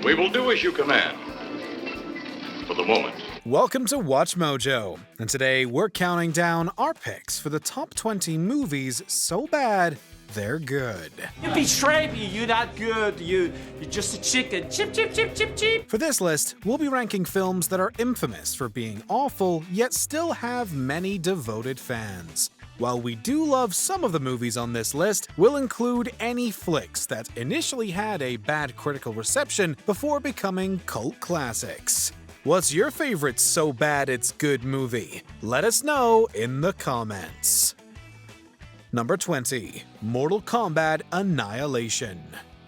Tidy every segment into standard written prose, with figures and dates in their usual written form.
We will do as you command. For the moment. Welcome to Watch Mojo, and today we're counting down our picks for the top 20 movies so bad they're good. You betrayed me, you're not good, you're just a chicken. Chip, chip, chip, chip, chip. For this list, we'll be ranking films that are infamous for being awful, yet still have many devoted fans. While we do love some of the movies on this list, we'll include any flicks that initially had a bad critical reception before becoming cult classics. What's your favorite so bad it's good movie? Let us know in the comments. Number 20. Mortal Kombat Annihilation.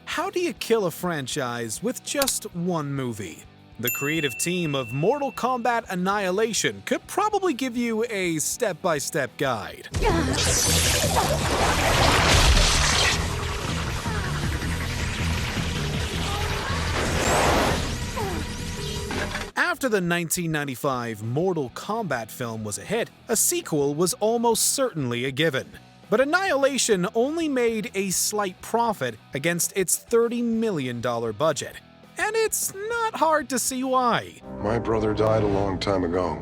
How do you kill a franchise with just one movie? The creative team of Mortal Kombat Annihilation could probably give you a step-by-step guide. After the 1995 Mortal Kombat film was a hit, a sequel was almost certainly a given. But Annihilation only made a slight profit against its $30 million budget. And it's not hard to see why. My brother died a long time ago.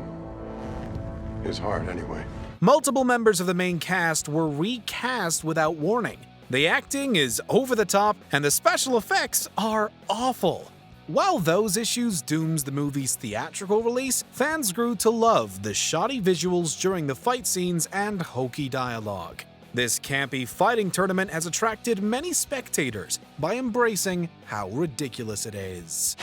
His heart, anyway. Multiple members of the main cast were recast without warning. The acting is over the top, and the special effects are awful. While those issues dooms the movie's theatrical release, fans grew to love the shoddy visuals during the fight scenes and hokey dialogue. This campy fighting tournament has attracted many spectators by embracing how ridiculous it is.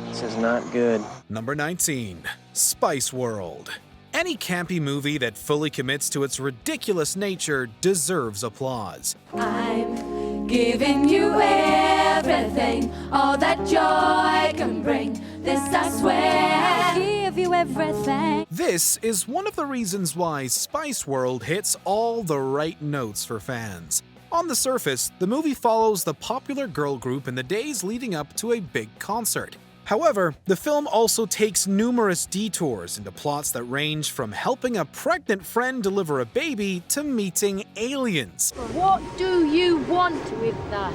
This is not good. Number 19. Spice World. Any campy movie that fully commits to its ridiculous nature deserves applause. I'm giving you everything, all that joy can bring. This I swear, I'll give you everything. This is one of the reasons why Spice World hits all the right notes for fans. On the surface, the movie follows the popular girl group in the days leading up to a big concert. However, the film also takes numerous detours into plots that range from helping a pregnant friend deliver a baby to meeting aliens. What do you want with us?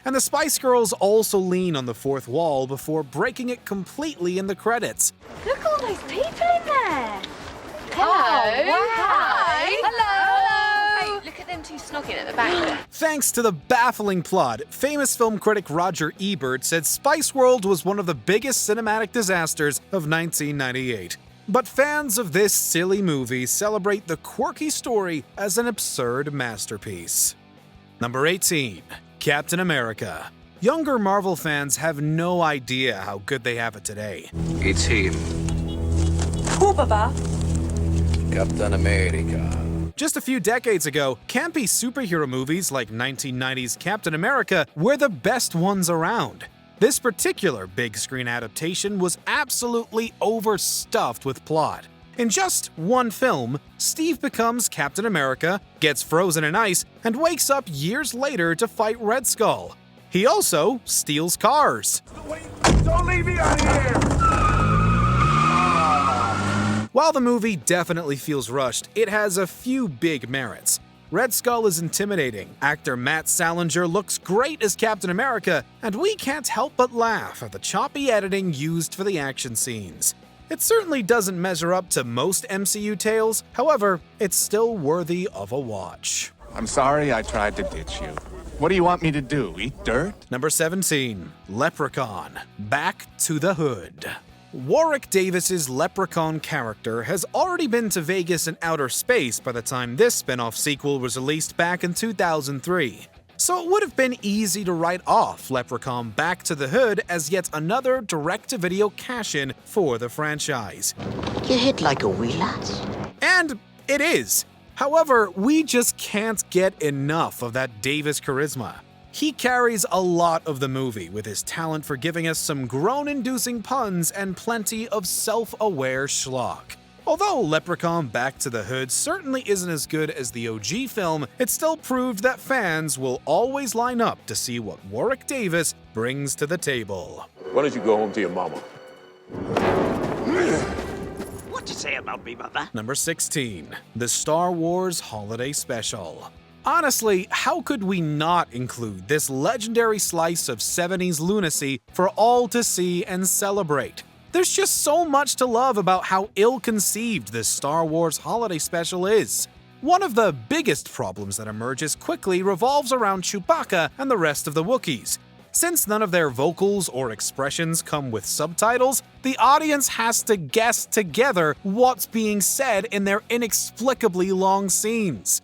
And the Spice Girls also lean on the fourth wall before breaking it completely in the credits. Look at all those people in there. Hello. Oh, wow. Hi. Hello. Hey, look at them two snogging at the back. Thanks to the baffling plot, famous film critic Roger Ebert said Spice World was one of the biggest cinematic disasters of 1998. But fans of this silly movie celebrate the quirky story as an absurd masterpiece. Number 18. Captain America. Younger Marvel fans have no idea how good they have it today. It's him. Who, Baba? Captain America. Just a few decades ago, campy superhero movies like 1990's Captain America were the best ones around. This particular big screen adaptation was absolutely overstuffed with plot. In just one film, Steve becomes Captain America, gets frozen in ice, and wakes up years later to fight Red Skull. He also steals cars. Wait, don't leave me out here! While the movie definitely feels rushed, it has a few big merits. Red Skull is intimidating, actor Matt Salinger looks great as Captain America, and we can't help but laugh at the choppy editing used for the action scenes. It certainly doesn't measure up to most MCU tales, however, it's still worthy of a watch. I'm sorry I tried to ditch you. What do you want me to do, eat dirt? Number 17. Leprechaun. Back to the Hood. Warwick Davis's Leprechaun character has already been to Vegas and outer space by the time this spin-off sequel was released back in 2003. So it would have been easy to write off Leprechaun Back to the Hood as yet another direct-to-video cash-in for the franchise. You hit like a wee lass. And it is. However, we just can't get enough of that Davis charisma. He carries a lot of the movie with his talent for giving us some groan-inducing puns and plenty of self-aware schlock. Although Leprechaun Back to the Hood certainly isn't as good as the OG film, it still proved that fans will always line up to see what Warwick Davis brings to the table. Why don't you go home to your mama? What you say about me, mother? Number 16. The Star Wars Holiday Special. Honestly, how could we not include this legendary slice of 70s lunacy for all to see and celebrate? There's just so much to love about how ill-conceived this Star Wars holiday special is. One of the biggest problems that emerges quickly revolves around Chewbacca and the rest of the Wookiees. Since none of their vocals or expressions come with subtitles, the audience has to guess together what's being said in their inexplicably long scenes.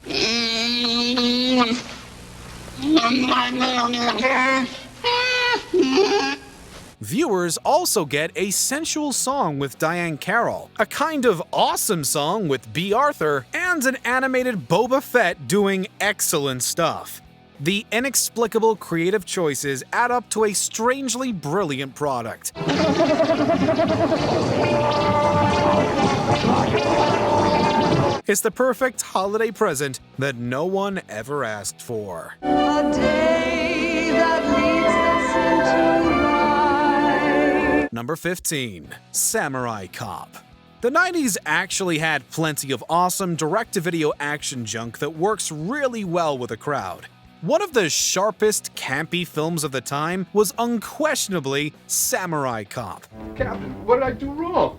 Viewers also get a sensual song with Diane Carroll, a kind of awesome song with B. Arthur, and an animated Boba Fett doing excellent stuff. The inexplicable creative choices add up to a strangely brilliant product. It's the perfect holiday present that no one ever asked for. A day that leads us into life. Number 15. Samurai Cop. The 90s actually had plenty of awesome direct-to-video action junk that works really well with a crowd. One of the sharpest, campy films of the time was unquestionably Samurai Cop. Captain, what did I do wrong?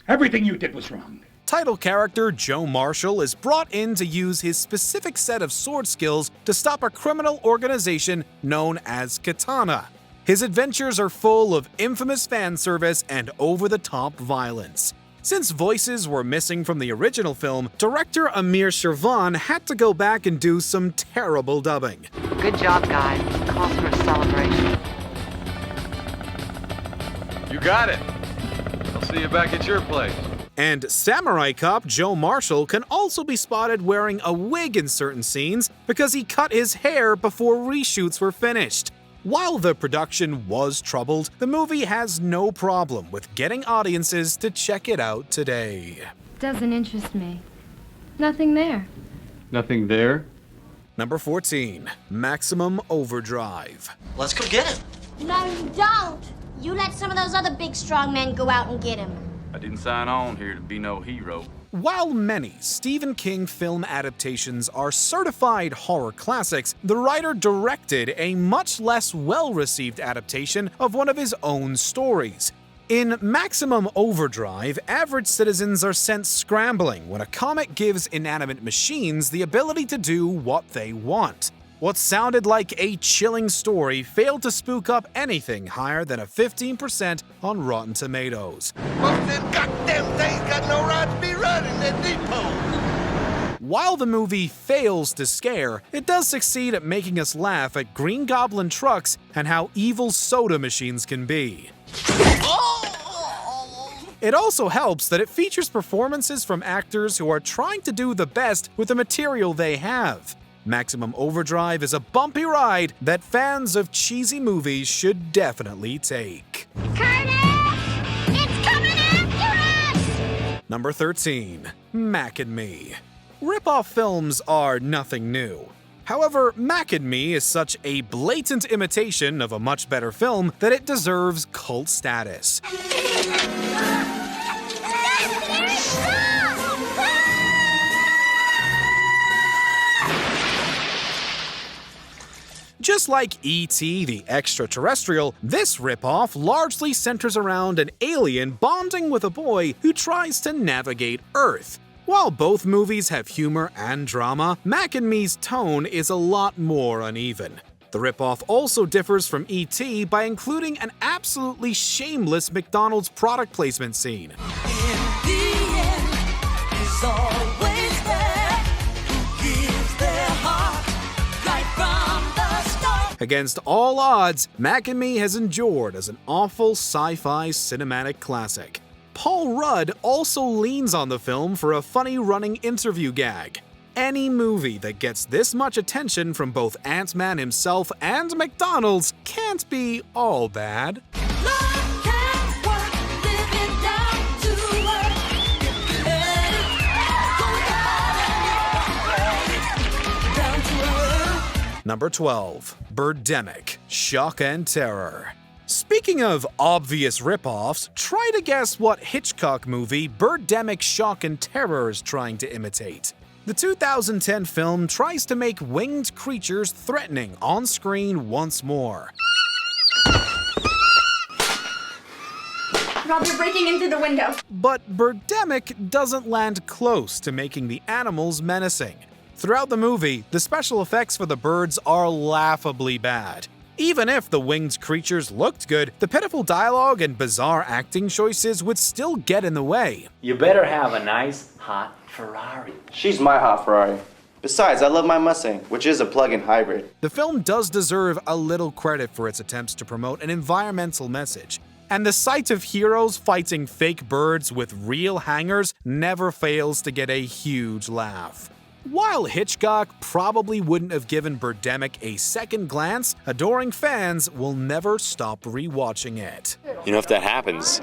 Everything you did was wrong. Title character Joe Marshall is brought in to use his specific set of sword skills to stop a criminal organization known as Katana. His adventures are full of infamous fan service and over-the-top violence. Since voices were missing from the original film, director Amir Shervan had to go back and do some terrible dubbing. Good job, guys. Calls for a celebration. You got it. I'll see you back at your place. And Samurai Cop Joe Marshall can also be spotted wearing a wig in certain scenes because he cut his hair before reshoots were finished. While the production was troubled, the movie has no problem with getting audiences to check it out today. Doesn't interest me. Nothing there. Nothing there? Number 14. Maximum Overdrive. Let's go get him. No, you don't. You let some of those other big strong men go out and get him. I didn't sign on here to be no hero. While many Stephen King film adaptations are certified horror classics, the writer directed a much less well-received adaptation of one of his own stories. In Maximum Overdrive, average citizens are sent scrambling when a comet gives inanimate machines the ability to do what they want. What sounded like a chilling story failed to spook up anything higher than a 15% on Rotten Tomatoes. Goddamn things got no right to be running that depot. While the movie fails to scare, it does succeed at making us laugh at Green Goblin trucks and how evil soda machines can be. It also helps that it features performances from actors who are trying to do the best with the material they have. Maximum Overdrive is a bumpy ride that fans of cheesy movies should definitely take. Curtis! It's coming after us! Number 13. Mac and Me. Rip-off films are nothing new. However, Mac and Me is such a blatant imitation of a much better film that it deserves cult status. Just like E.T. the Extraterrestrial, this ripoff largely centers around an alien bonding with a boy who tries to navigate Earth. While both movies have humor and drama, Mac and Me's tone is a lot more uneven. The ripoff also differs from E.T. by including an absolutely shameless McDonald's product placement scene. Against all odds, Mac and Me has endured as an awful sci-fi cinematic classic. Paul Rudd also leans on the film for a funny running interview gag. Any movie that gets this much attention from both Ant-Man himself and McDonald's can't be all bad. Number 12. Birdemic, Shock and Terror. Speaking of obvious ripoffs, try to guess what Hitchcock movie Birdemic Shock and Terror is trying to imitate. The 2010 film tries to make winged creatures threatening on screen once more. Rob, you're breaking in through the window. But Birdemic doesn't land close to making the animals menacing. Throughout the movie, the special effects for the birds are laughably bad. Even if the winged creatures looked good, the pitiful dialogue and bizarre acting choices would still get in the way. You better have a nice, hot Ferrari. She's my hot Ferrari. Besides, I love my Mustang, which is a plug-in hybrid. The film does deserve a little credit for its attempts to promote an environmental message. And the sight of heroes fighting fake birds with real hangers never fails to get a huge laugh. While Hitchcock probably wouldn't have given Birdemic a second glance, adoring fans will never stop rewatching it. You know, if that happens,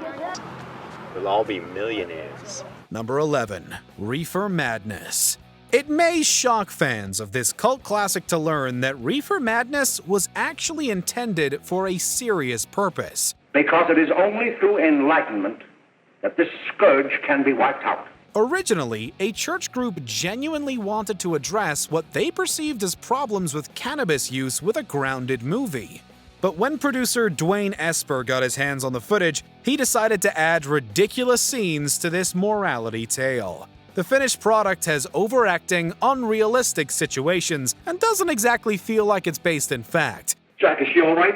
we'll all be millionaires. Number 11. Reefer Madness. It may shock fans of this cult classic to learn that Reefer Madness was actually intended for a serious purpose. Because it is only through enlightenment that this scourge can be wiped out. Originally, a church group genuinely wanted to address what they perceived as problems with cannabis use with a grounded movie. But when producer Dwayne Esper got his hands on the footage, he decided to add ridiculous scenes to this morality tale. The finished product has overacting, unrealistic situations and doesn't exactly feel like it's based in fact. Jack, is she all right?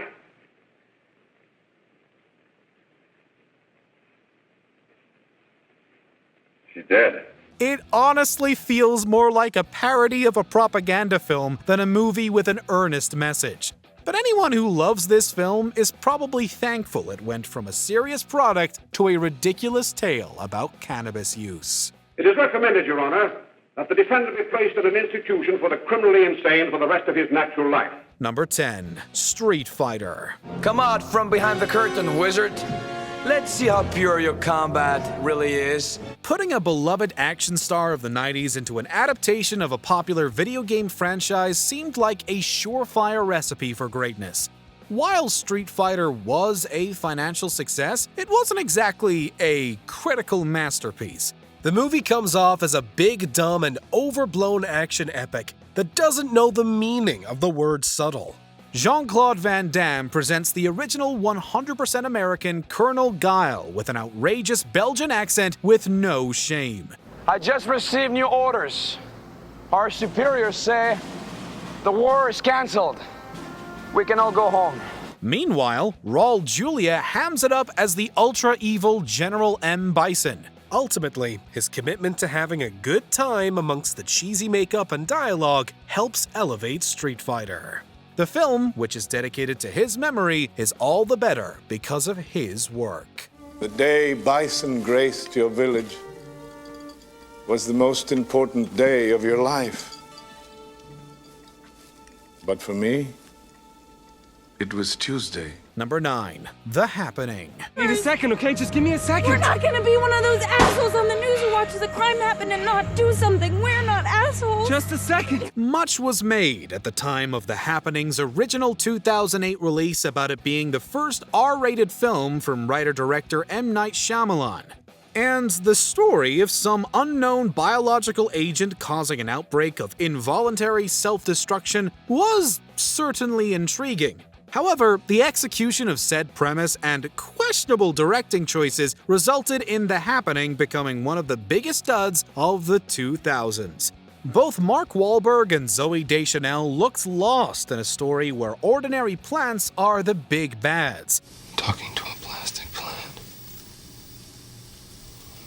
She's dead. It honestly feels more like a parody of a propaganda film than a movie with an earnest message. But anyone who loves this film is probably thankful it went from a serious product to a ridiculous tale about cannabis use. It is recommended, Your Honor, that the defendant be placed in an institution for the criminally insane for the rest of his natural life. Number 10. Street Fighter. Come out from behind the curtain, wizard. Let's see how pure your combat really is. Putting a beloved action star of the 90s into an adaptation of a popular video game franchise seemed like a surefire recipe for greatness. While Street Fighter was a financial success, it wasn't exactly a critical masterpiece. The movie comes off as a big, dumb, and overblown action epic that doesn't know the meaning of the word subtle. Jean-Claude Van Damme presents the original 100% American Colonel Guile with an outrageous Belgian accent with no shame. I just received new orders. Our superiors say the war is cancelled. We can all go home. Meanwhile, Raul Julia hams it up as the ultra-evil General M. Bison. Ultimately, his commitment to having a good time amongst the cheesy makeup and dialogue helps elevate Street Fighter. The film, which is dedicated to his memory, is all the better because of his work. The day Bison graced your village was the most important day of your life. But for me, it was Tuesday. Number 9. The Happening. Need a second, okay? Just give me a second. We're not gonna be one of those assholes on the news who watches a crime happen and not do something. We're not assholes. Just a second. Much was made at the time of The Happening's original 2008 release about it being the first R-rated film from writer-director M. Night Shyamalan. And the story of some unknown biological agent causing an outbreak of involuntary self-destruction was certainly intriguing. However, the execution of said premise and questionable directing choices resulted in The Happening becoming one of the biggest duds of the 2000s. Both Mark Wahlberg and Zooey Deschanel looked lost in a story where ordinary plants are the big bads. Talking to a plastic plant.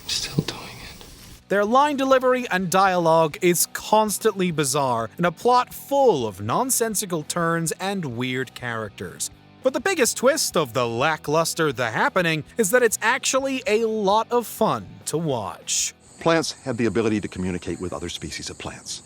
Still doing it. Their line delivery and dialogue is constantly bizarre, and a plot full of nonsensical turns and weird characters. But the biggest twist of the lackluster The Happening is that it's actually a lot of fun to watch. Plants have the ability to communicate with other species of plants.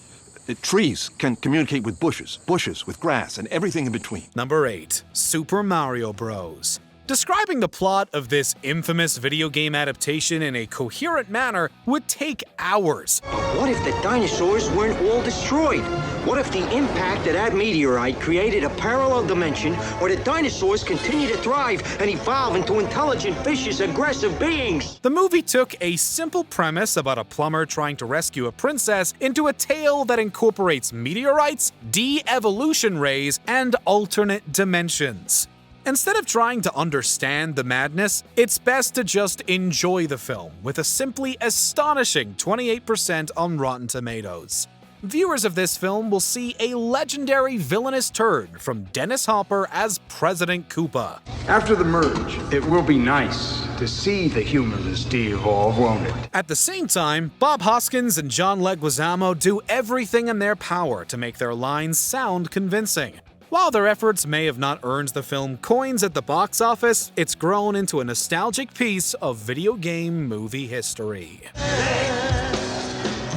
Trees can communicate with bushes with grass, and everything in between. Number 8. Super Mario Bros. Describing the plot of this infamous video game adaptation in a coherent manner would take hours. What if the dinosaurs weren't all destroyed? What if the impact of that meteorite created a parallel dimension where the dinosaurs continue to thrive and evolve into intelligent, vicious, aggressive beings? The movie took a simple premise about a plumber trying to rescue a princess into a tale that incorporates meteorites, de-evolution rays, and alternate dimensions. Instead of trying to understand the madness, it's best to just enjoy the film with a simply astonishing 28% on Rotten Tomatoes. Viewers of this film will see a legendary villainous turd from Dennis Hopper as President Koopa. After the merge, it will be nice to see the humorless de-evolve, won't it? At the same time, Bob Hoskins and John Leguizamo do everything in their power to make their lines sound convincing. While their efforts may have not earned the film coins at the box office, it's grown into a nostalgic piece of video game movie history.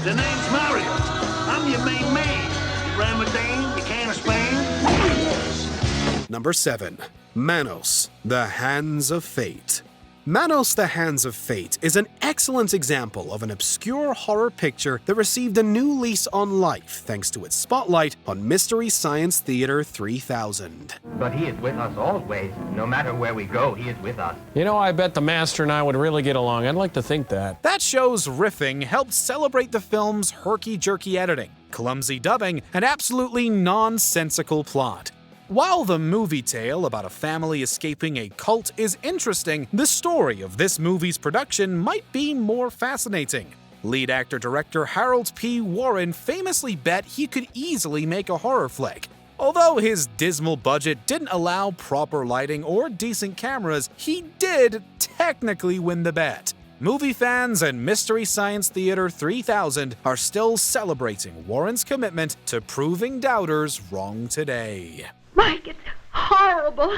The name's Mario. I'm your main man. You Ramadan, you can of Spain. Number 7. Manos, The Hands of Fate. Manos, The Hands of Fate is an excellent example of an obscure horror picture that received a new lease on life thanks to its spotlight on Mystery Science Theater 3000. But he is with us always. No matter where we go, he is with us. You know, I bet the master and I would really get along. I'd like to think that. That show's riffing helped celebrate the film's herky-jerky editing, clumsy dubbing, and absolutely nonsensical plot. While the movie tale about a family escaping a cult is interesting, the story of this movie's production might be more fascinating. Lead actor-director Harold P. Warren famously bet he could easily make a horror flick. Although his dismal budget didn't allow proper lighting or decent cameras, he did technically win the bet. Movie fans and Mystery Science Theater 3000 are still celebrating Warren's commitment to proving doubters wrong today. Mike, it's horrible.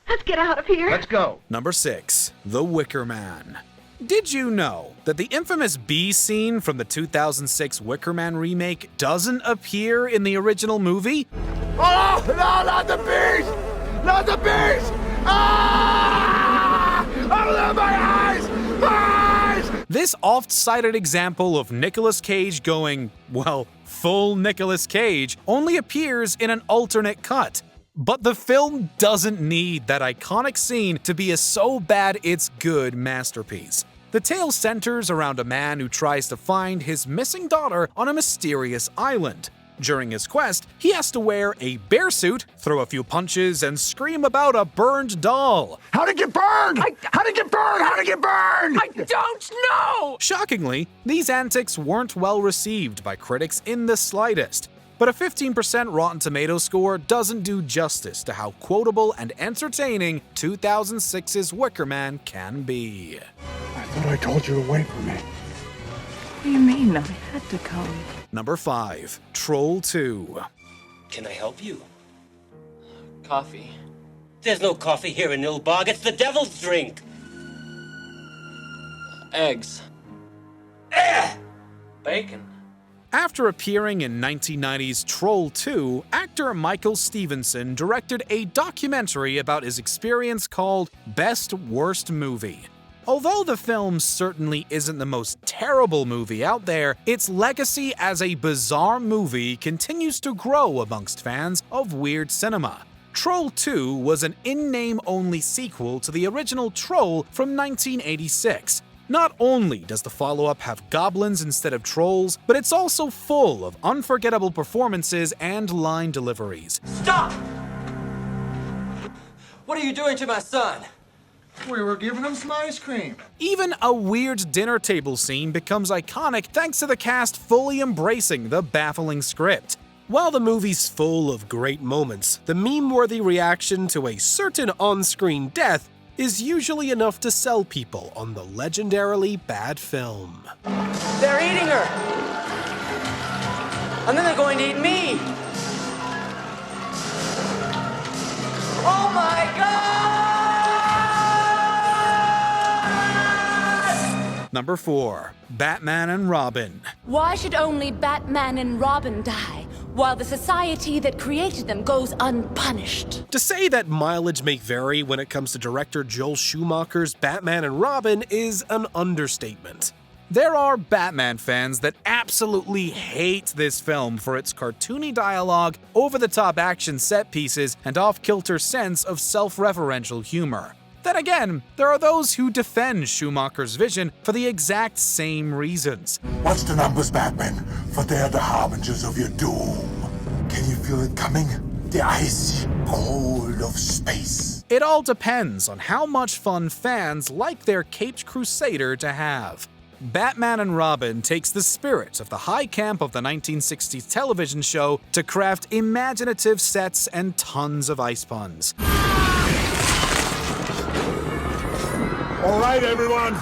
Let's get out of here. Let's go. Number 6. The Wicker Man. Did you know that the infamous bee scene from the 2006 Wicker Man remake doesn't appear in the original movie? Oh, no, not the bees! Not the bees! Ah! Open my eyes! Eyes! This oft-cited example of Nicolas Cage going, well, full Nicolas Cage only appears in an alternate cut. But the film doesn't need that iconic scene to be a so bad it's good masterpiece. The tale centers around a man who tries to find his missing daughter on a mysterious island. During his quest, he has to wear a bear suit, throw a few punches, and scream about a burned doll. How'd it get burned? How'd it get burned? How'd it get burned? I don't know! Shockingly, these antics weren't well received by critics in the slightest. But a 15% Rotten Tomatoes score doesn't do justice to how quotable and entertaining 2006's Wicker Man can be. I thought I told you to wait for me. What do you mean? I had to come. Number 5. Troll 2. Can I help you? Coffee. There's no coffee here in Nilbog. It's the devil's drink. Eggs. Bacon. After appearing in 1990's Troll 2, actor Michael Stevenson directed a documentary about his experience called Best Worst Movie. Although the film certainly isn't the most terrible movie out there, its legacy as a bizarre movie continues to grow amongst fans of weird cinema. Troll 2 was an in-name only sequel to the original Troll from 1986. Not only does the follow-up have goblins instead of trolls, but it's also full of unforgettable performances and line deliveries. Stop! What are you doing to my son? We were giving him some ice cream. Even a weird dinner table scene becomes iconic thanks to the cast fully embracing the baffling script. While the movie's full of great moments, the meme-worthy reaction to a certain on-screen death is usually enough to sell people on the legendarily bad film. They're eating her! And then they're going to eat me! Oh my God! Number 4. Batman and Robin. Why should only Batman and Robin die? while the society that created them goes unpunished. To say that mileage may vary when it comes to director Joel Schumacher's Batman and Robin is an understatement. There are Batman fans that absolutely hate this film for its cartoony dialogue, over-the-top action set pieces, and off-kilter sense of self-referential humor. Then again, there are those who defend Schumacher's vision for the exact same reasons. Watch the numbers, Batman, for they're the harbingers of your doom. Can you feel it coming? The icy cold of space. It all depends on how much fun fans like their caped crusader to have. Batman and Robin takes the spirit of the high camp of the 1960s television show to craft imaginative sets and tons of ice puns. All right, everyone,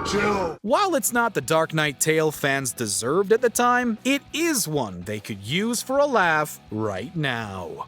chill. While it's not the Dark Knight tale fans deserved at the time, it is one they could use for a laugh right now.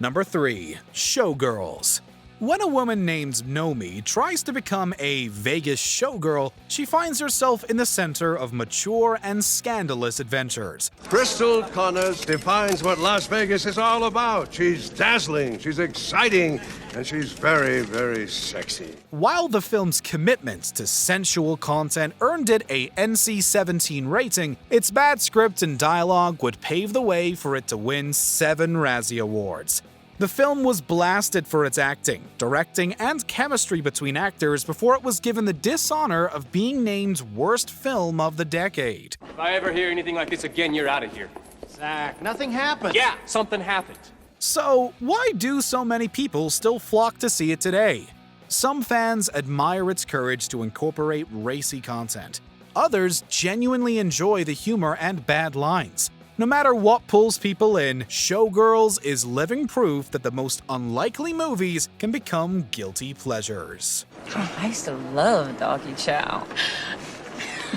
Number 3. Showgirls. When a woman named Nomi tries to become a Vegas showgirl, she finds herself in the center of mature and scandalous adventures. Crystal Connors defines what Las Vegas is all about. She's dazzling, she's exciting, and she's very, very sexy. While the film's commitment to sensual content earned it a NC-17 rating, its bad script and dialogue would pave the way for it to win 7 Razzie Awards. The film was blasted for its acting, directing, and chemistry between actors before it was given the dishonor of being named Worst Film of the Decade. If I ever hear anything like this again, you're out of here. Zach, nothing happened. Yeah, something happened. So, why do so many people still flock to see it today? Some fans admire its courage to incorporate racy content. Others genuinely enjoy the humor and bad lines. No matter what pulls people in, Showgirls is living proof that the most unlikely movies can become guilty pleasures. Oh, I used to love Doggy Chow.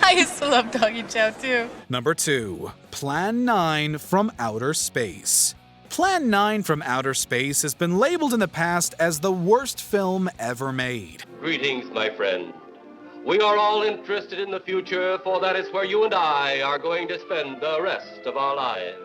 I used to love Doggy Chow too. Number 2. Plan 9 from Outer Space. Plan 9 from Outer Space has been labeled in the past as the worst film ever made. Greetings, my friend. We are all interested in the future, for that is where you and I are going to spend the rest of our lives.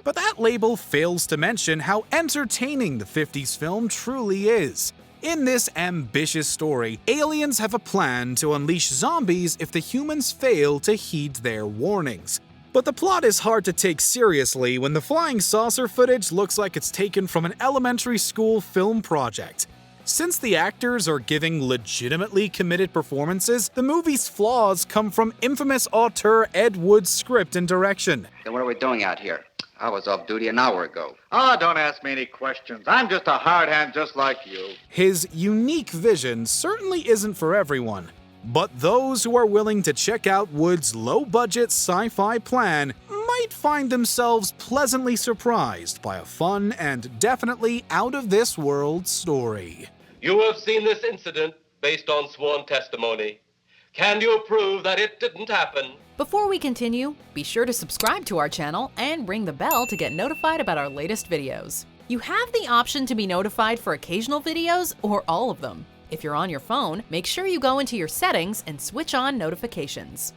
But that label fails to mention how entertaining the 50s film truly is. In this ambitious story, aliens have a plan to unleash zombies if the humans fail to heed their warnings. But the plot is hard to take seriously when the flying saucer footage looks like it's taken from an elementary school film project. Since the actors are giving legitimately committed performances, the movie's flaws come from infamous auteur Ed Wood's script and direction. Then what are we doing out here? I was off duty an hour ago. Oh, don't ask me any questions. I'm just a hard hand just like you. His unique vision certainly isn't for everyone, but those who are willing to check out Wood's low-budget sci-fi plan might find themselves pleasantly surprised by a fun and definitely out-of-this-world story. You have seen this incident based on sworn testimony. Can you prove that it didn't happen? Before we continue, be sure to subscribe to our channel and ring the bell to get notified about our latest videos. You have the option to be notified for occasional videos or all of them. If you're on your phone, make sure you go into your settings and switch on notifications.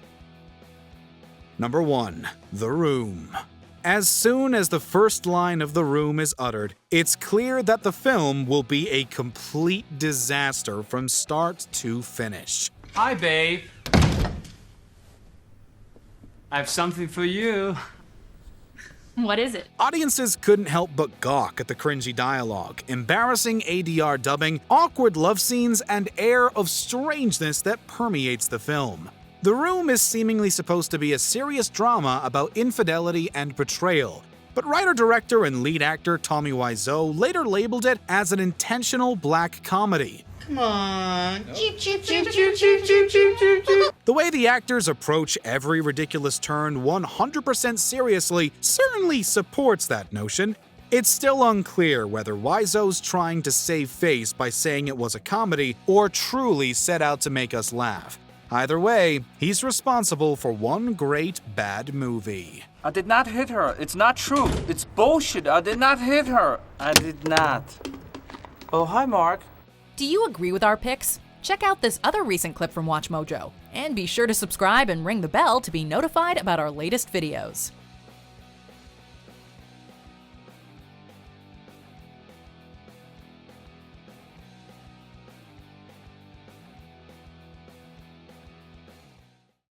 Number 1. The Room. As soon as the first line of The Room is uttered, it's clear that the film will be a complete disaster from start to finish. Hi, babe. I have something for you. What is it? Audiences couldn't help but gawk at the cringy dialogue, embarrassing ADR dubbing, awkward love scenes, and air of strangeness that permeates the film. The Room is seemingly supposed to be a serious drama about infidelity and betrayal, but writer-director and lead actor Tommy Wiseau later labeled it as an intentional black comedy. Come on. The way the actors approach every ridiculous turn 100% seriously certainly supports that notion. It's still unclear whether Wiseau's trying to save face by saying it was a comedy or truly set out to make us laugh. Either way, he's responsible for one great bad movie. I did not hit her. It's not true. It's bullshit. I did not hit her. I did not. Oh, hi, Mark. Do you agree with our picks? Check out this other recent clip from WatchMojo. And be sure to subscribe and ring the bell to be notified about our latest videos.